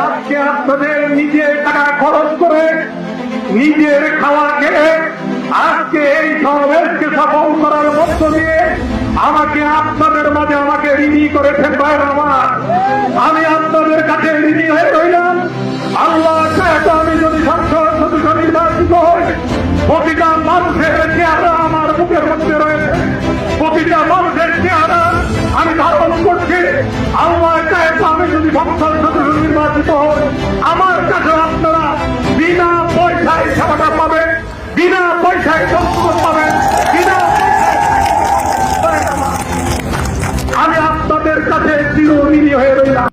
আজকে আপনাদের নিজের টাকা খরচ করে নিজের খাওয়া খেয়ে আজকে এই সমাবেশকে সফল করার মধ্য দিয়ে আমাকে আপনাদের মাঝে আমাকে ঋণী করেছেন ভাইয়ের আমার। আমি আপনাদের কাছে ঋণী হয়ে রইলাম। আল্লাহ চাইতো আমি যদি সংসদ সদস্য নির্বাচিত হই, প্রতিটা মানুষের চেহারা আমার বুকের মধ্যে রয়েছে, প্রতিটা মানুষের চেহারা আমি ধারণ করছি। আল্লাহ চাইতো আমি যদি সংসদ সদস্য নির্বাচিত হই, আমার কাছে আপনারা বিনা পয়সায় সেবাটা পাবেন, বিনা পয়সায় সম্পদ পাবেন, বিনা পয়সায় আমি আপনাদের কাছে চিরঋণী হয়ে রইলাম।